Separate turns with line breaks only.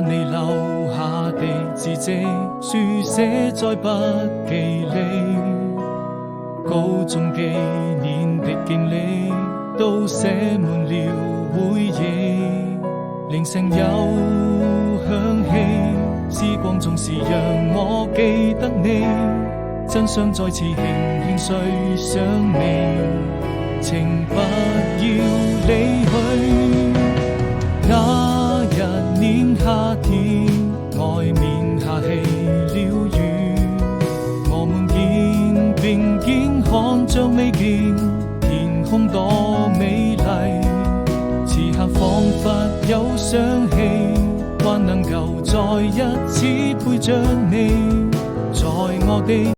你留下的字跡，書寫在筆記裏。高中幾年的經歷，都寫滿了回憶。鈴聲又響起，時光總是讓我記得你。真想再次輕輕睡上你，請不要離去。那一年夏天，外面下起了雨，我們肩並肩看着未見天空多美麗。此刻彷彿有想起，還能夠再一次陪着你，在我的